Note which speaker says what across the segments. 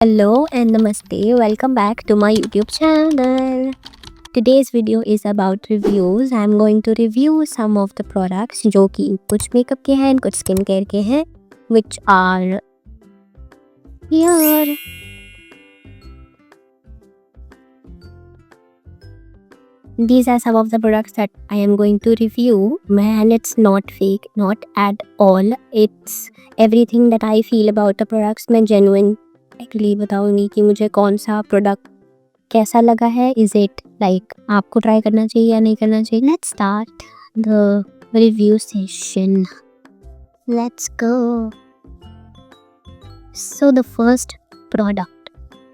Speaker 1: Hello and namaste. Welcome back to my YouTube channel. Today's video is about reviews. I'm going to review some of the products जो कि कुछ makeup के हैं कुछ skin care के हैं which are here. These are some of the products that I am going to review. Man, it's not fake, not at all. It's everything that I feel about the products. मैं genuine actually बताऊंगी कि मुझे कौन सा product कैसा लगा है. Is it like आपको ट्राई करना चाहिए या नहीं करना चाहिए. Let's start the review session. Let's go. So the first product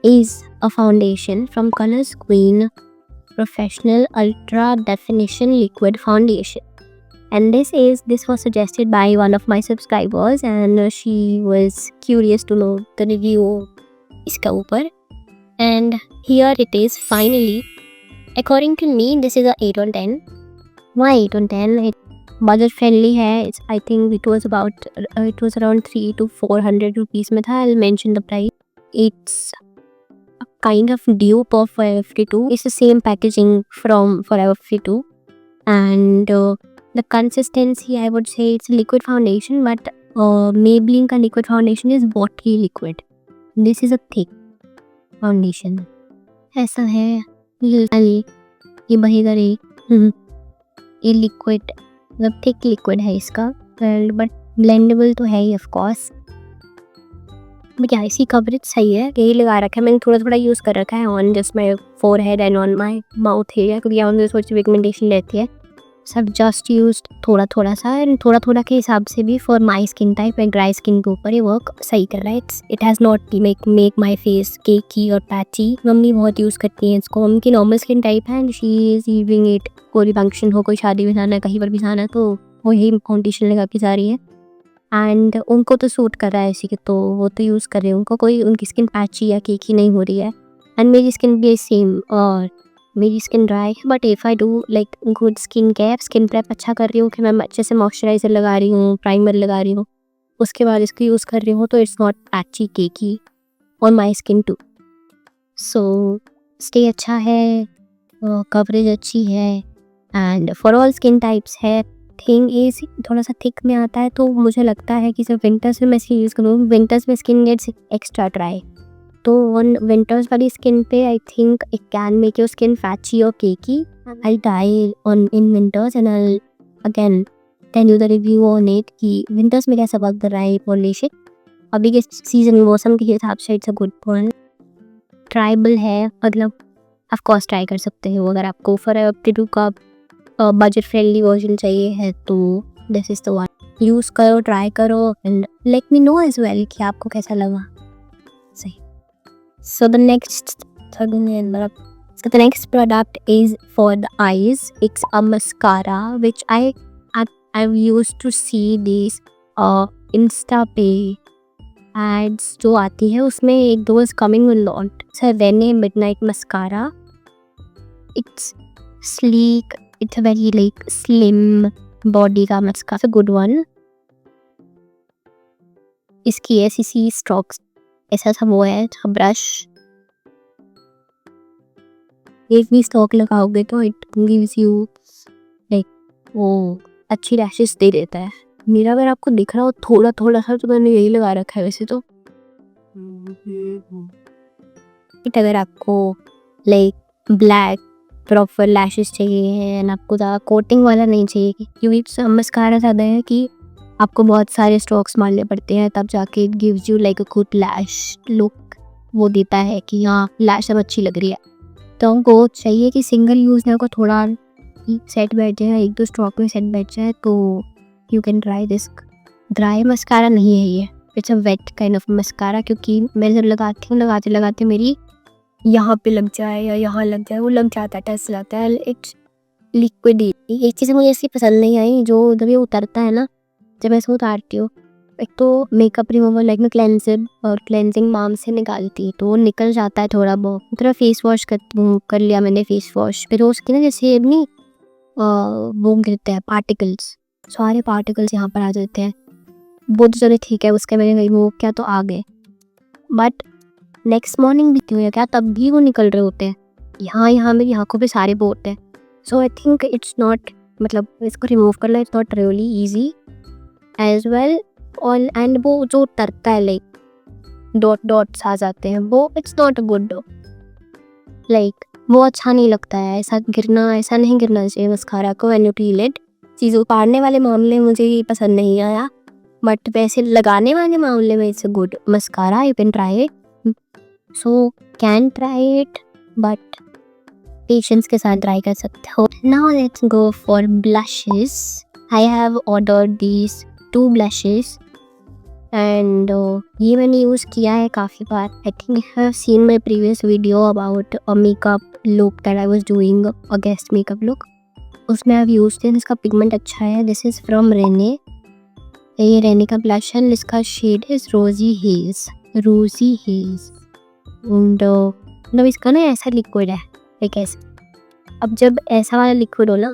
Speaker 1: is a foundation from colours queen professional ultra definition liquid foundation. And this was suggested by one of my subscribers and she was curious to know the review इसका ऊपर. And here it is finally. According to me this is a 8 on 10. Why 8 on 10? It budget friendly है. I think it was around 3 to 400 rupees में था. I'll mention the price. It's a kind of dupe of Forever 52. It's the same packaging from Forever 52 and the consistency, I would say it's a liquid foundation, but Maybelline का liquid foundation is watery liquid. This is a thick foundation. ऐसा है ये बहेगा रे. ये liquid मतलब thick liquid है इसका, but blendable तो है ही of course. बट क्या इसकी कवरेज सही है. यही लगा रखा है मैंने, थोड़ा थोड़ा यूज़ कर रखा है on just my forehead and on my mouth area क्योंकि यहाँ मुझे थोड़ी सी पिगमेंटेशन रहती है. सब जस्ट यूज्ड थोड़ा थोड़ा सा एंड थोड़ा थोड़ा के हिसाब से भी for my skin type and dry skin के ऊपर ये वर्क सही कर रहा है. It has not make my face cakey और पैची. मम्मी बहुत यूज़ करती हैं इसको. मम्मी की नॉर्मल स्किन टाइप है and she is using it. कोई भी फंक्शन हो, कोई शादी में जाना है, कहीं पर भी जाना है तो वो यही फाउंडेशन लगा के जा रही है एंड उनको तो सूट कर रहा है इसी के, तो वो तो यूज़ कर रहे हैं. उनको कोई उनकी स्किन पैची या केकी नहीं हो रही है. एंड मेरी स्किन भी सेम और मेरी स्किन ड्राई है. But if I do like good skin care, skin prep अच्छा कर रही हूँ कि मैं अच्छे से मॉइस्चराइज़र लगा रही हूँ, प्राइमर लगा रही हूँ, उसके बाद इसको यूज़ कर रही हूँ तो it's not patchy cakey on my skin too. So stay अच्छा है, कवरेज अच्छी है and for all skin types है. थिंग इज थोड़ा सा थिक में आता है तो मुझे लगता है कि जब विंटर्स में मैं इसकी यूज़ करूँ, विंटर्स में स्किन गेट्स एक्स्ट्रा ड्राई, तो ऑन विंटर्स वाली स्किन पे I think it can make your skin patchy और cakey. I die on in winters and I again tell you the review on it कि winters में कैसा work कर रहा है पॉलिश. अभी के सीजन मौसम के हिसाब से it's a good point. Tribal है मतलब ऑफ कोर्स ट्राई कर सकते हो अगर आपको फॉरएवर 52 का बजट फ्रेंडली वर्जन चाहिए है तो this is the one. Use करो, ट्राई करो and let me know as well कि आपको कैसा लगा. सही. So the next product is for the eyes. It's a mascara which I've used to see these Insta pay ads जो आती है उसमें एक दो is coming a lot. It's a Rene Midnight Mascara. It's sleek. It's a very like slim body का mascara. It's a good one. इसकी ऐसी सी strokes ऐसा सा वो है ब्रश. एक भी स्टॉक लगाओगे तो इट गिव्स यू लाइक वो अच्छी रैशेस दे देता है. मेरा अगर आपको दिख रहा हो थोड़ा थोड़ा सा तो मैंने यही लगा रखा है वैसे तो. अगर आपको लाइक ब्लैक प्रॉपर लैशेस चाहिए एंड आपको ज़्यादा कोटिंग वाला नहीं चाहिए क्योंकि मस्कारा ज़्यादा है कि आपको बहुत सारे स्ट्रोक्स मारने पड़ते हैं तब जाके it gives you like a good lash look. वो देता है कि हाँ लैश अब अच्छी लग रही है. तो हमको चाहिए कि सिंगल यूज़ में को थोड़ा सेट बैठ जाए, एक दो स्ट्रोक में सेट बैठ जाए तो you can try this. Dry mascara नहीं है ये, it's a wet kind of mascara क्योंकि मैं जब लगाती हूँ लगाते मेरी यहाँ पे लग जाए या यहाँ लग जाए वो लग जाता है, टच जाता है. It's liquid. एक चीज़ मुझे इसकी पसंद नहीं आई जो जब ये उतरता है ना, जब मैं इसको उतारती हूँ एक तो मेकअप रिमूवर लाइक मैं क्लेंजर और क्लेंजिंग माम से निकालती तो वो निकल जाता है थोड़ा बहुत. थोड़ा फेस वॉश कर लिया मैंने फेस वॉश, फिर उसकी ना जैसे नहीं वो गिरते हैं पार्टिकल्स, सारे पार्टिकल्स यहाँ पर आ जाते हैं. वो तो चलो ठीक है उसके मैंने रिमूव किया तो आ गए. बट नेक्स्ट मॉर्निंग भी क्यों या क्या तब भी वो निकल रहे होते हैं। यहाँ मेरी आँखों पे सारे वो होते हैं। So I think it's not, मतलब इसको रिमूव करना it's not really easy as well. और एंड वो जो उतरता है लाइक डॉट्स आ जाते हैं, वो it's not a good like वो अच्छा नहीं लगता है। ऐसा नहीं गिरना चाहिए मस्कारा को व्हेन यू पील इट। चीज़ उतारने वाले मामले में मुझे ये पसंद नहीं आया, बट वैसे लगाने वाले मामले में it's a good mascara, you can try it. So can try it, but patience के साथ ट्राई कर सकते हो। Now let's go for blushes. I have ordered these 2 blushes and ये मैंने यूज़ किया है काफ़ी बार। I think I have seen my previous video about a makeup look that I was doing, a guest makeup look, उसमें आप use थे। इसका पिगमेंट अच्छा है। दिस इज़ फ्रॉम रेने, ये रेने का ब्लश है। इसका शेड इज़ रोजी हेज एंड मतलब इसका ना ऐसा लिक्विड है एक ऐसा। अब जब ऐसा वाला लिक्विड हो ना,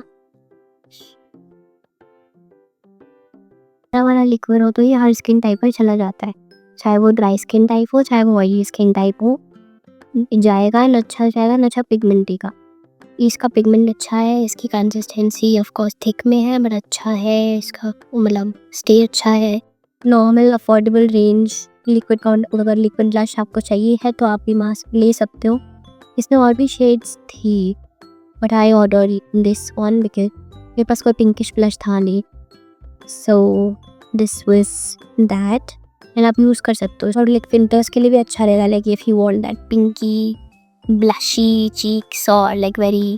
Speaker 1: ऐसा वाला लिक्विड हो तो ये हर स्किन टाइप पर चला जाता है, चाहे वो ड्राई स्किन टाइप हो चाहे वो ऑयली स्किन टाइप हो, जाएगा न अच्छा जाएगा न अच्छा पिगमेंटी का। इसका पिगमेंट अच्छा है, इसकी कंसिस्टेंसी ऑफ कोर्स थिक में है बट अच्छा है, इसका मतलब स्टे अच्छा है। नॉर्मल अफोर्डेबल रेंज लिक्विड का, अगर लिक्विड ब्लश आपको चाहिए है तो आप भी मास्क ले सकते हो। इसमें और भी शेड्स थी but I order this one because मेरे पास कोई पिंकिश ब्लश था नहीं, so this was that. And आप यूज़ कर सकते हो और लाइक विंटर्स के लिए भी अच्छा रहेगा, like if you want that pinky blushy cheeks or like very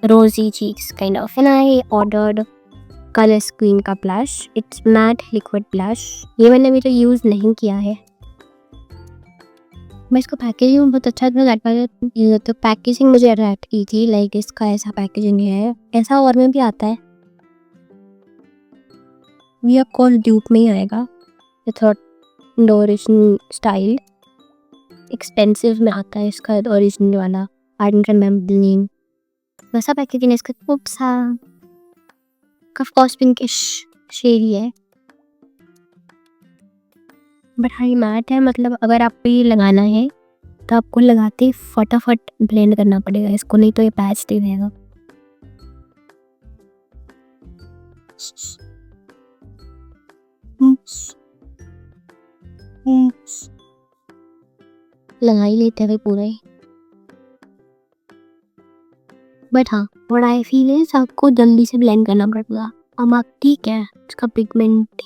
Speaker 1: rosy cheeks kind of. And I ordered Colors Queen का blush. It's matte liquid blush. ये मैंने अभी तो यूज़ नहीं किया है। मैं इसको पैकेजिंग बहुत अच्छा था, तो पैकेजिंग मुझे अट्रैक्ट की थी। लाइक इसका ऐसा पैकेजिंग है, ऐसा और में भी आता है। ये आपको ड्यूप में ही आएगा, ओरिजिनल स्टाइल एक्सपेंसिव में आता है इसका ओरिजिनल वाला। I don't remember the name. वैसा पैकेजिंग है इसका, खूब सा ऑफ कोर्स पिंकिश शेड ही है बट हाई मैट है। मतलब अगर आपको ये लगाना है तो आपको लगाते ही फटाफट ब्लेंड करना पड़ेगा इसको, नहीं तो ये पैच दे देगा। लगा ही लेते हैं पूरा ही, बट हाँ व्हाट आई फील इज आपको जल्दी से ब्लेंड करना पड़ेगा। अब आप ठीक है, इसका पिगमेंट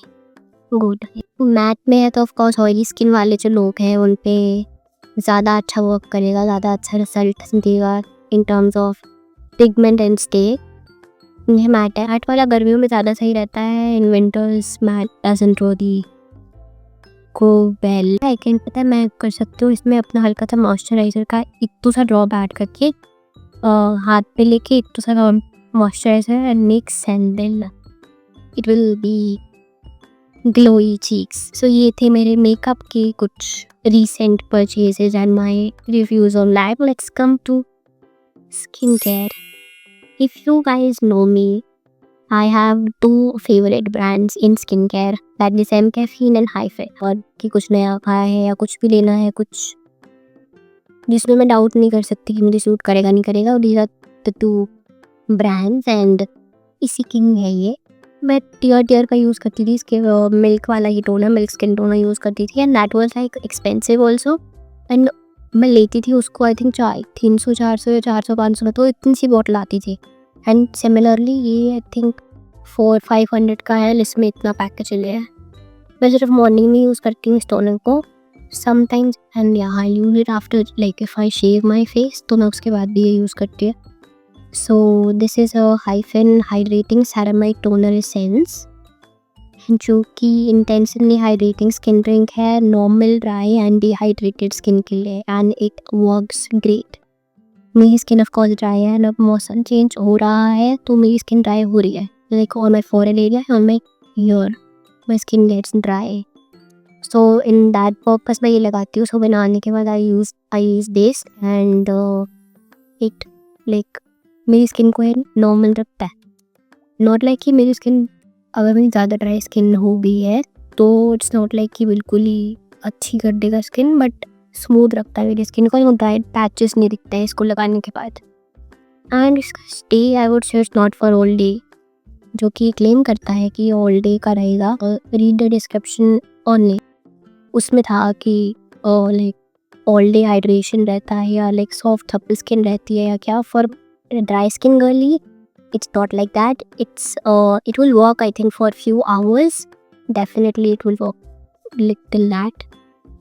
Speaker 1: गुड है। मैट में है तो ऑफ कोर्स ऑयली स्किन वाले जो लोग हैं उन पे ज़्यादा अच्छा वर्क करेगा, ज़्यादा अच्छा रिजल्ट देगा in terms of pigment and stay. ये मैट है, मैट वाला गर्मियों में ज़्यादा सही रहता है। In winters matte doesn't really go well. I can पता है मैं कर सकती हूँ इसमें अपना हल्का सा मॉइस्चराइज़र का इतना सा ड्रॉप ऐड करके हाथ पे लेके इतना सा moisturiser and make sandal, it will be glowy cheeks. So ये थे मेरे मेकअप के कुछ recent purchases and my reviews on live. Let's come to skincare. If you guys know me, I have 2 favorite brands in skincare, that is M-Caffeine and Hi-Fi. और कि कुछ नया खाया है या कुछ भी लेना है, कुछ जिसमें मैं डाउट नहीं कर सकती कि मुझे सूट करेगा नहीं करेगा, these are the 2 brands and इसी किंग है ये। मैं टीयर का यूज़ करती थी, इसके मिल्क वाला ही toner, milk skin toner use करती थी and that was like expensive also. And मैं लेती थी उसको आई थिंक 300 400 या 400 500 में, तो इतनी सी बॉटल आती थी। एंड सिमिलरली ये आई थिंक 400-500 का है, इसमें इतना पैकेज चले है। मैं सिर्फ मॉर्निंग में यूज़ करती हूँ इस टोनर को समटाइम्स एंड या I use it after like if I shave my face, तो मैं उसके बाद भी ये यूज़ करती हूँ। So this is a Hi-Fin hydrating ceramide toner essence जो कि इंटेंसिवली हाइड्रेटिंग स्किन ड्रिंक है normal dry and dehydrated skin के लिए एंड इट वर्क्स ग्रेट। मेरी स्किन ऑफ कोर्स ड्राई है एंड अब मौसम चेंज हो रहा है तो मेरी स्किन ड्राई हो रही है, like on my forehead area on my ear my skin gets dry. So in that purpose मैं ये लगाती हूँ। सो बनाने के बाद I use this and it like मेरी स्किन को नॉर्मल रखता है। नॉट लाइक कि मेरी स्किन अगर मेरी ज़्यादा ड्राई स्किन हो गई है तो इट्स नॉट लाइक कि बिल्कुल ही अच्छी कर देगा स्किन, बट स्मूथ रखता है मेरी स्किन को, ड्राई पैचेस नहीं दिखते हैं इसको लगाने के बाद। एंड इसका stay I would say it's not for all day, जो कि क्लेम करता है कि ऑल डे का रहेगा। रीड द डिस्क्रिप्शन ओनली, उसमें था कि लाइक ऑल डे हाइड्रेशन रहता है या लाइक सॉफ्ट सप्पल स्किन रहती है या क्या। For dry skin girly it's not like that. It will work I think for few hours. Definitely it will work till that,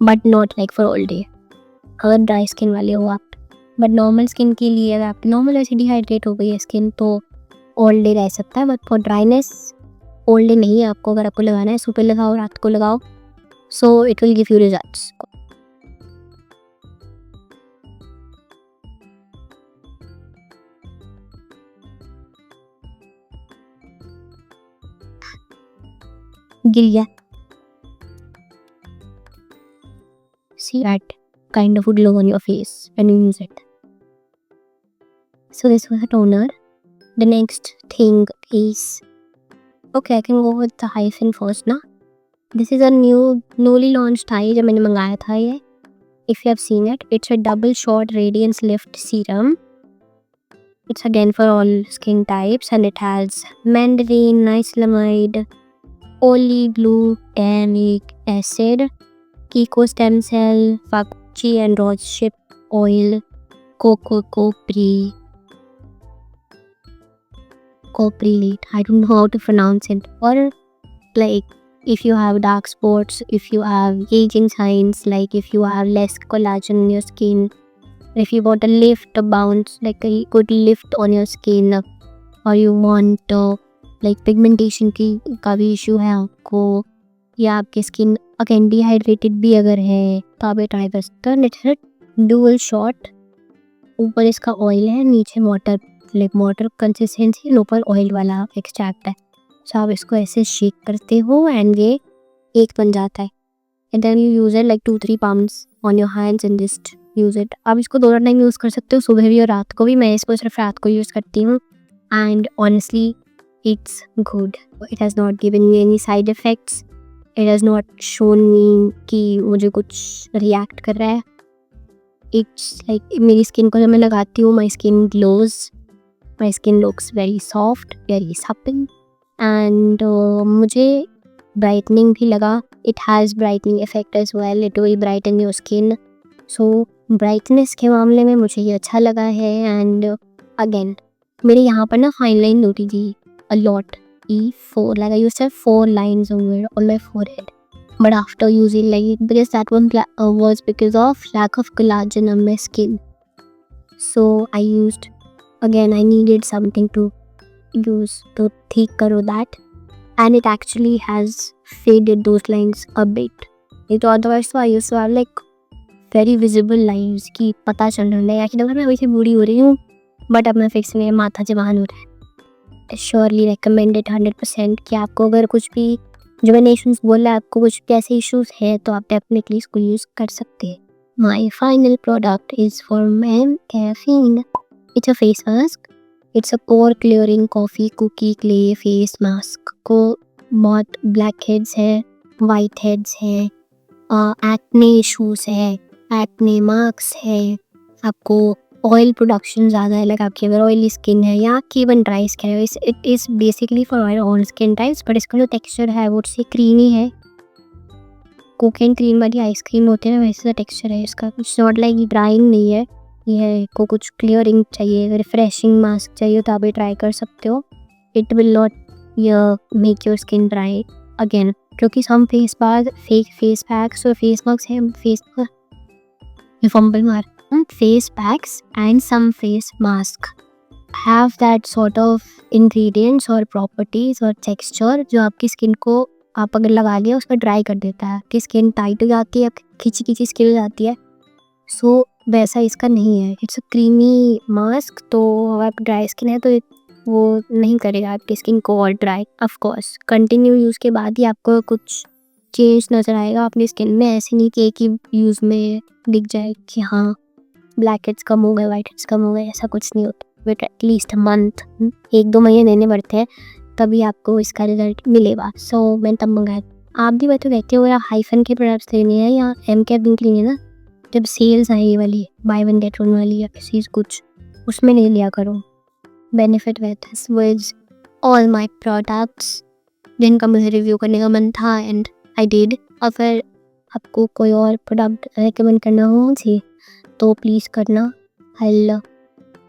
Speaker 1: but not like for all day अगर dry skin वाले हो आप। But normal skin के लिए अगर आपकी normal ऐसे dehydrate हो गई है स्किन तो ऑल डे रह सकता है, but for dryness all day नहीं है आपको। अगर आपको लगाना है सुबह लगाओ, रात को लगाओ, so it will give you results. गिर गया, see that kind of glow on your face when you use it. So this was a toner. The next thing is, okay, I can go with the Hyphen first ना। This is a newly launched eye जो मैंने मंगाया था ये। If you have seen it, it's a double shot radiance lift serum. It's again for all skin types and it has mandarin, niacinamide, polyglutamic acid, Kiko stem cell, Fakchi and Rodsship oil, coprolate. I don't know how to pronounce it. Or like if you have dark spots, if you have aging signs, like if you have less collagen in your skin, if you want a lift, a bounce, like a good lift on your skin, or you want like pigmentation का भी issue है आपको, या आपकी skin again dehydrated भी अगर है तो आप ये ट्राई कर सकते हो। इट्स अ डुअल शॉट, ऊपर इसका ऑयल है, नीचे water, like water consistency and ऊपर ऑयल वाला एक्सट्रैक्ट है। सो आप इसको ऐसे शेक करते हो एंड ये एक बन जाता है। And then you use it like 2-3 pounds on your hands and just use it. आप इसको 2 टाइम यूज़ कर सकते हो, सुबह भी और रात को भी। मैं इसको सिर्फ रात को यूज़ करती हूँ and honestly it's good. It has not given me any side effects. It has not shown me कि मुझे कुछ react कर रहा है। It's like मेरी स्किन को जब मैं लगाती हूँ, my skin glows, my skin looks very soft, very supple and मुझे brightening भी लगा। It has brightening effect as well. It will brighten your skin. So brightness के मामले में मुझे ये अच्छा लगा है। and again मेरे यहाँ पर ना fine line होती थी a lot, E4, like I used to have 4 lines on my forehead, but after using like because that one was because of lack of collagen on my skin, so I used, again I needed something to use to ठीक करो that, and it actually has faded those lines a bit. तो otherwise so I used to have like very visible lines कि पता चल रहा है कि अगर मैं वैसे बूढ़ी हो रही हूँ, बट अब मैं फिक्स नहीं, माथा जवान हो रहा है। श्योरली रिकमेंडेड 100% कि आपको अगर कुछ भी जो मैंने इशूज़ बोला है, आपको कुछ भी ऐसे इशूज़ है तो आप डेफिनेटली इसको यूज़ कर सकते हैं। My final product is for mCaffeine. It's a face mask. It's a pore clearing coffee cookie clay face mask. को बहुत ब्लैक हेड्स है, वाइट हेड्स है, एक्ने इशूज़ है, एक्ने मार्क्स है, आपको ऑयल प्रोडक्शन ज़्यादा है, लाइक आपकी अगर ऑयली स्किन है या आपकी इवन ड्राई स्किन है, it is basically for all skin types. But इसका जो टेक्सचर है वो उससे क्रीमी है, कोकेन क्रीम वाली आइसक्रीम होती है ना, वैसे टेक्सचर है इसका। कुछ नॉट लाइक ड्राइंग नहीं है ये, को कुछ क्लियरिंग चाहिए, रिफ्रेशिंग मास्क चाहिए तो आप ये ट्राई कर सकते हो। It will not make your skin dry again, क्योंकि सम फेस पैक्स और फेस मास्क है, face packs and some face mask have that sort of ingredients और properties और texture जो आपकी स्किन को आप अगर लगा लिया उसका ड्राई कर देता है, आपकी स्किन टाइट हो जाती है, खिंची खिंची स्किन हो जाती है। सो वैसा इसका नहीं है, इट्स अ क्रीमी मास्क। तो अगर आप ड्राई स्किन है तो वो नहीं करेगा आपकी स्किन को और dry. Of course continue use के बाद ही आपको कुछ चेंज नज़र आएगा अपनी स्किन में, ऐसे नहीं कि एक ही यूज़ में दिख जाए कि हाँ ब्लैक हेड्स कम हो गए, वाइट हेड्स कम हो गए, ऐसा कुछ नहीं होता। वेट एटलीस्ट मंथ, 1-2 महीने देने पड़ते हैं तभी आपको इसका रिजल्ट मिलेगा। सो मैं तब मंगाया। आप भी मैं तो कहती हूँ अगर आप हाइफन के प्रोडक्ट्स लेने हैं या एम कैफ भी लेने ना, जब सेल्स आई ये वाली बाय वन गेट वन वाली या किसी कुछ, उसमें नहीं लिया करो। Benefit with this with all my products जिनका मुझे रिव्यू करने का मन था एंड आई डिड। अगर आपको कोई और प्रोडक्ट रेकमेंड करना हो मुझे तो प्लीज़ करना, आई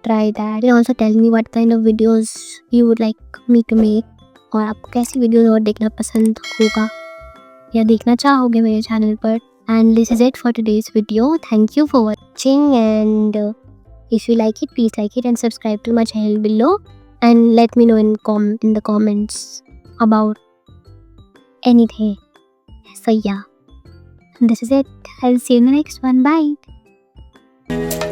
Speaker 1: try that and also tell me what kind of videos you would like me to make और आपको कैसी वीडियोस और देखना पसंद होगा या देखना चाहोगे मेरे चैनल पर। And this is it for today's video. Thank you for watching and if you like it, please like it and subscribe to my channel below and let me know in the comments about anything. So yeah, this is it. I'll see you in the next one. Bye.